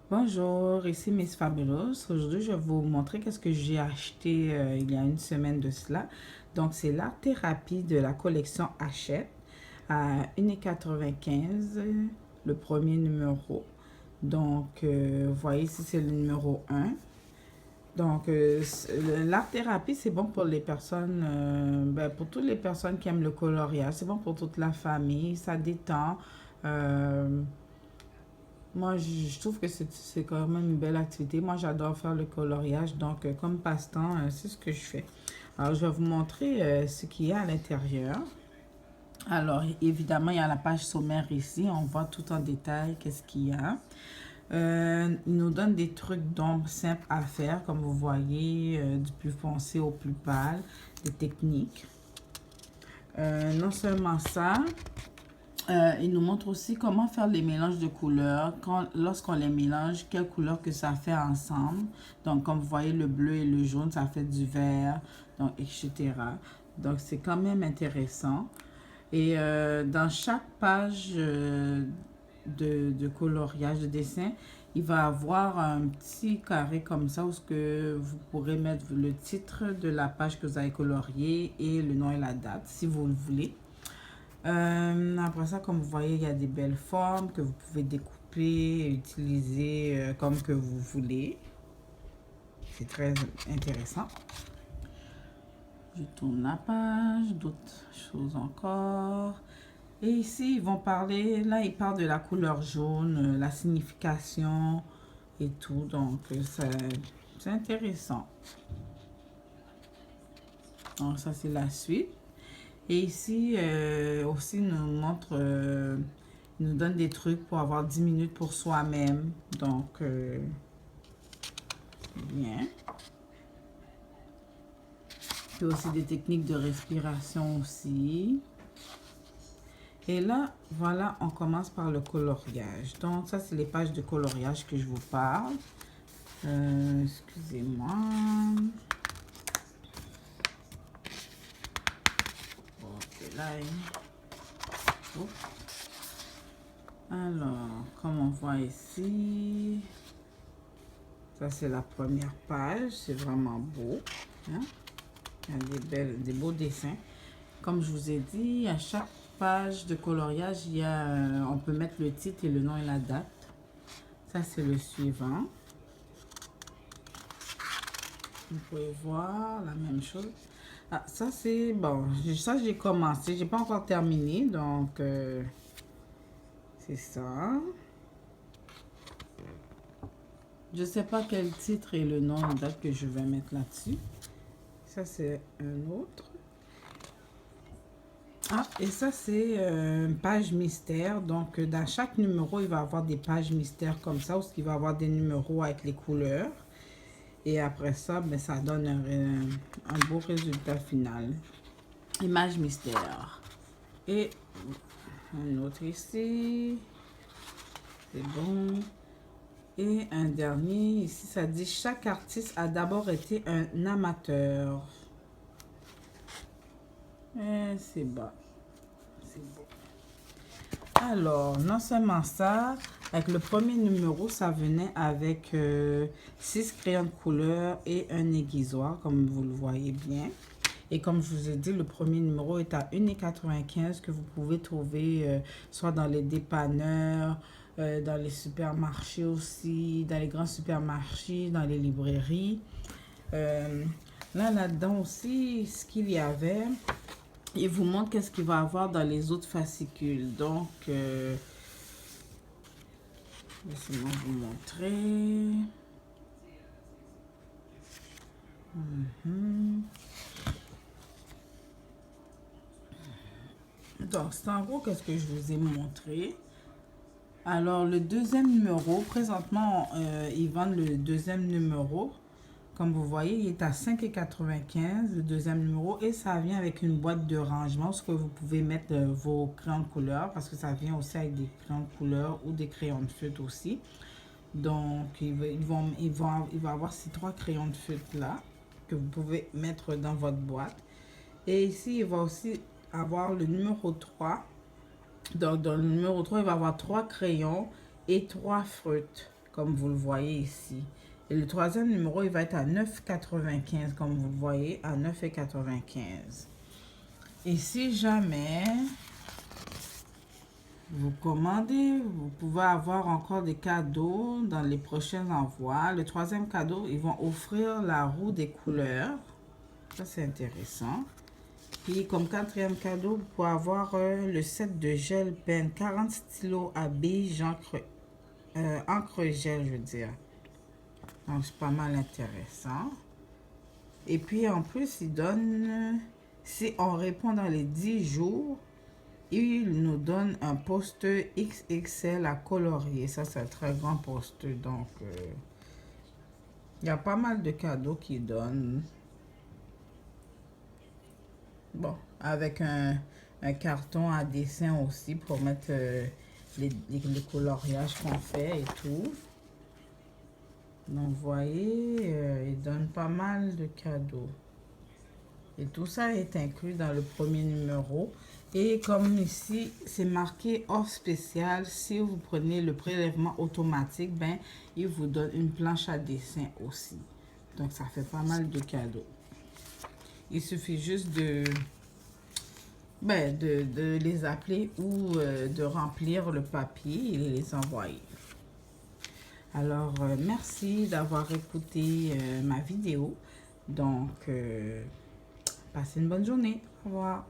Bonjour, ici Miss Fabulous. Aujourd'hui, je vais vous montrer qu'est-ce que j'ai acheté il y a une semaine de cela. Donc, c'est l'art thérapie de la collection Hachette à 1,95 le premier numéro. Donc, vous voyez ici, c'est le numéro 1. Donc, l'art thérapie, c'est bon pour les personnes, pour toutes les personnes qui aiment le coloriage. C'est bon pour toute la famille, ça détend. Euh, Moi, je trouve que c'est quand même une belle activité. Moi, j'adore faire le coloriage. Donc, comme passe-temps, c'est ce que je fais. Alors, je vais vous montrer ce qu'il y a à l'intérieur. Alors, évidemment, il y a la page sommaire ici. On voit tout en détail qu'est-ce qu'il y a. Il nous donne des trucs d'ombre simples à faire, comme vous voyez, du plus foncé au plus pâle, des techniques. Non seulement ça, il nous montre aussi comment faire les mélanges de couleurs. Lorsqu'on les mélange, quelle couleur que ça fait ensemble. Donc, comme vous voyez, le bleu et le jaune, ça fait du vert, donc, etc. Donc, c'est quand même intéressant. Et dans chaque page de coloriage, de dessin, il va avoir un petit carré comme ça où ce que vous pourrez mettre le titre de la page que vous avez coloriée et le nom et la date, si vous le voulez. Après ça, comme vous voyez, il y a des belles formes que vous pouvez découper et utiliser comme que vous voulez. C'est très intéressant. Je tourne la page, d'autres choses encore. Et ici, ils vont parler, là, ils parlent de la couleur jaune, la signification et tout. Donc, c'est intéressant. Donc, ça, c'est la suite. Et ici, aussi, il nous montre, il nous donne des trucs pour avoir 10 minutes pour soi-même. Donc, bien. Puis aussi des techniques de respiration aussi. Et là, voilà, on commence par le coloriage. Donc, ça, c'est les pages de coloriage que je vous parle. Excusez-moi. Ok, là, oh. Alors, comme on voit ici, ça c'est la première page, c'est vraiment beau. Hein? Il y a des beaux dessins. Comme je vous ai dit, à chaque page de coloriage, il y a, on peut mettre le titre et le nom et la date. Ça c'est le suivant. Vous pouvez voir la même chose. Ah, ça c'est bon. Ça j'ai commencé, j'ai pas encore terminé, donc c'est ça. Je sais pas quel titre et le nom et date que je vais mettre là-dessus. Ça c'est un autre. Ah, et ça c'est une page mystère. Donc dans chaque numéro, il va y avoir des pages mystères comme ça, où il va y avoir des numéros avec les couleurs. Et après ça, ben, ça donne un beau résultat final. Image mystère. Et un autre ici. C'est bon. Et un dernier, ici, ça dit chaque artiste a d'abord été un amateur. Et c'est bas. C'est beau. Alors, non seulement ça, avec le premier numéro, ça venait avec 6 crayons de couleur et un aiguisoir, comme vous le voyez bien. Et comme je vous ai dit, le premier numéro est à 1,95 que vous pouvez trouver soit dans les dépanneurs, dans les supermarchés aussi, dans les grands supermarchés, dans les librairies. Là-dedans aussi, ce qu'il y avait, il vous montre qu'est-ce qu'il va avoir dans les autres fascicules. Donc, laissez-moi vous montrer. Donc, c'est en gros qu'est-ce que je vous ai montré. Alors, le deuxième numéro, présentement, ils vendent le deuxième numéro. Comme vous voyez, il est à 5,95 le deuxième numéro. Et ça vient avec une boîte de rangement, ce que vous pouvez mettre vos crayons de couleur. Parce que ça vient aussi avec des crayons de couleur ou des crayons de feutre aussi. Donc, il va avoir ces 3 crayons de feutre là que vous pouvez mettre dans votre boîte. Et ici, il va aussi avoir le numéro 3. Donc, dans le numéro 3, il va avoir 3 crayons et 3 feutres. comme vous le voyez ici. Et le troisième numéro, il va être à 9,95 comme vous le voyez, à 9,95. Et si jamais vous commandez, vous pouvez avoir encore des cadeaux dans les prochains envois. Le troisième cadeau, ils vont offrir la roue des couleurs. Ça, c'est intéressant. Puis, comme quatrième cadeau, vous pouvez avoir le set de gel pen, 40 stylos à beige, encre gel, je veux dire. Donc, c'est pas mal intéressant. Et puis, en plus, ils donnent, si on répond dans les 10 jours, ils nous donnent un poster XXL à colorier. Ça, c'est un très grand poster. Donc, il y a pas mal de cadeaux qu'ils donnent. Bon, avec un carton à dessin aussi pour mettre les coloriages qu'on fait et tout. Donc, vous voyez, ils donnent pas mal de cadeaux. Et tout ça est inclus dans le premier numéro. Et comme ici, c'est marqué offre spéciale. Si vous prenez le prélèvement automatique, ben, il vous donne une planche à dessin aussi. Donc, ça fait pas mal de cadeaux. Il suffit juste de les appeler ou de remplir le papier et les envoyer. Alors, merci d'avoir écouté ma vidéo. Donc, passez une bonne journée. Au revoir.